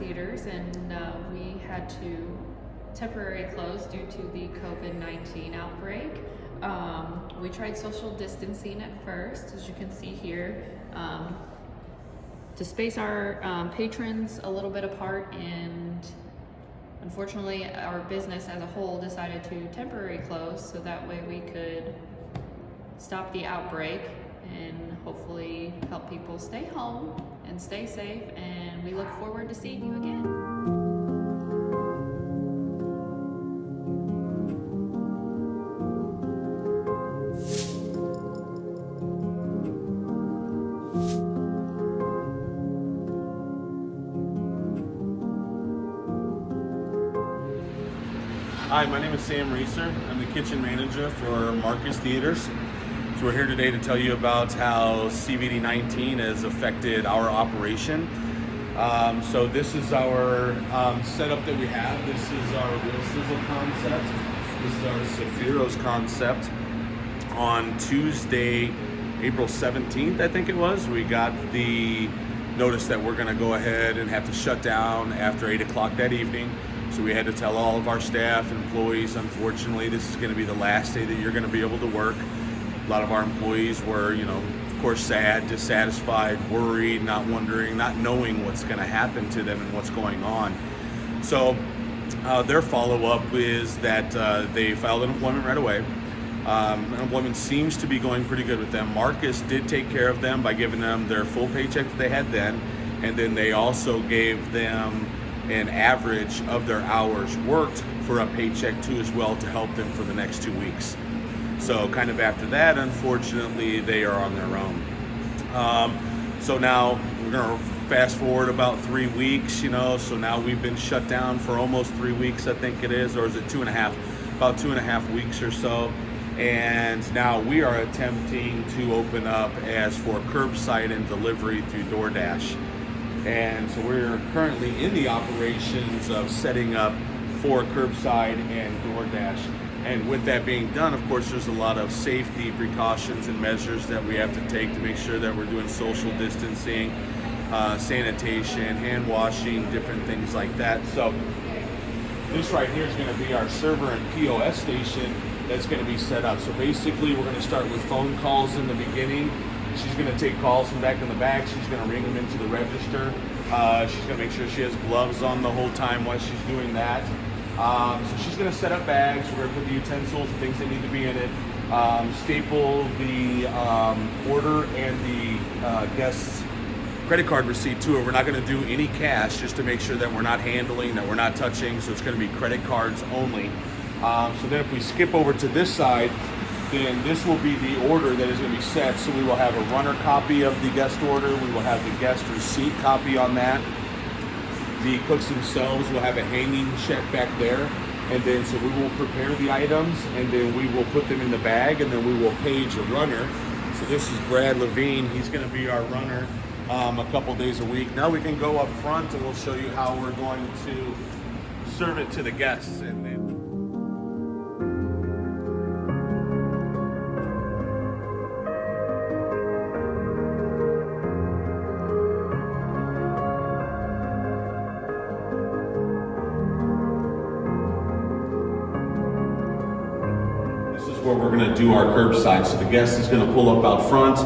Theaters, and we had to temporarily close due to the COVID-19 outbreak. We tried social distancing at first, as you can see here, to space our patrons a little bit apart, and unfortunately our business as a whole decided to temporarily close so that way we could stop the outbreak and hopefully help people stay home and stay safe, and we look forward to seeing you again. Hi, my name is Sam Reeser. I'm the kitchen manager for Marcus Theaters. So we're here today to tell you about how CVD-19 has affected our operation. So this is our setup that we have. This is our Real Sizzle concept. This is our Safiro's concept. On Tuesday, April 17th, I think it was, we got the notice that we're gonna go ahead and have to shut down after 8 o'clock that evening. So we had to tell all of our staff and employees, unfortunately, this is going to be the last day that you're going to be able to work. A lot of our employees were, of course, sad, dissatisfied, worried, not wondering, not knowing what's going to happen to them and what's going on. So their follow-up is that they filed unemployment right away. Unemployment seems to be going pretty good with them. Marcus did take care of them by giving them their full paycheck that they had then, and then they also gave them an average of their hours worked for a paycheck too as well to help them for the next 2 weeks. So kind of after that, unfortunately, they are on their own. So now we're gonna fast forward about 3 weeks, so now we've been shut down for almost 3 weeks, I think it is, or is it 2.5, about 2.5 weeks or so. And now we are attempting to open up as for curbside and delivery through DoorDash. And so we're currently in the operations of setting up for curbside and DoorDash. And with that being done, of course, there's a lot of safety precautions and measures that we have to take to make sure that we're doing social distancing, sanitation, hand washing, different things like that. So this right here is going to be our server and POS station that's going to be set up. So basically, we're going to start with phone calls in the beginning. She's going to take calls from back in the back. She's going to ring them into the register. She's going to make sure she has gloves on the whole time while she's doing that. So she's going to set up bags. We're going to put the utensils, things that need to be in it, staple the order and the guest's credit card receipt to it. We're not going to do any cash, just to make sure that we're not handling, that we're not touching. So it's going to be credit cards only. So then if we skip over to this side, then this will be the order that is going to be set. So we will have a runner copy of the guest order. We will have the guest receipt copy on that. The cooks themselves will have a hanging check back there. And then so we will prepare the items, and then we will put them in the bag, and then we will page a runner. So this is Brad Levine. He's going to be our runner a couple days a week. Now we can go up front and we'll show you how we're going to serve it to the guests. And then where we're going to do our curbside. So the guest is going to pull up out front.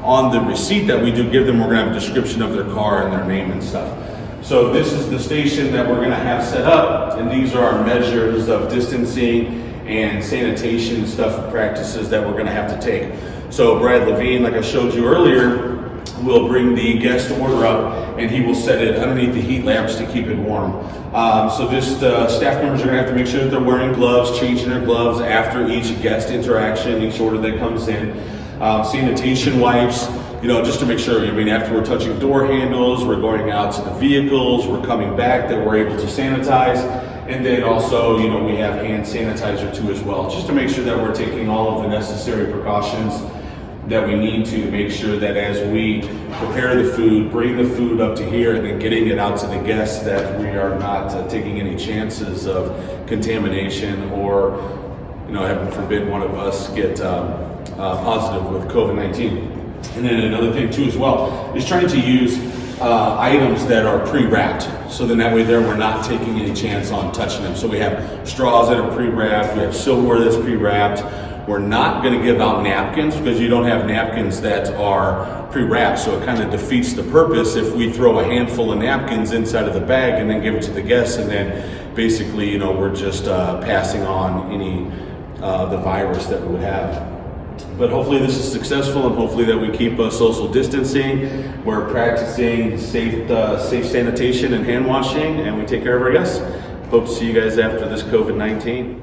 On the receipt that we do give them, we're going to have a description of their car and their name and stuff. So this is the station that we're going to have set up, and these are our measures of distancing and sanitation stuff, practices that we're going to have to take. So Brad Levine, like I showed you earlier, will bring the guest order up, and he will set it underneath the heat lamps to keep it warm. So just staff members are going to have to make sure that they're wearing gloves, changing their gloves after each guest interaction, each order that comes in. Sanitation wipes, just to make sure, after we're touching door handles, we're going out to the vehicles, we're coming back, that we're able to sanitize. And then also, we have hand sanitizer too as well, just to make sure that we're taking all of the necessary precautions that we need to make sure that as we prepare the food, bring the food up to here, and then getting it out to the guests, that we are not taking any chances of contamination or, heaven forbid, one of us get positive with COVID-19. And then another thing too as well is trying to use items that are pre-wrapped. So then that way there we're not taking any chance on touching them. So we have straws that are pre-wrapped, we have silverware that's pre-wrapped. We're not gonna give out napkins because you don't have napkins that are pre-wrapped. So it kind of defeats the purpose if we throw a handful of napkins inside of the bag and then give it to the guests, and then basically, you know, we're just passing on any the virus that we would have. But hopefully this is successful, and hopefully that we keep social distancing. We're practicing safe sanitation and hand washing, and we take care of our guests. Hope to see you guys after this COVID-19.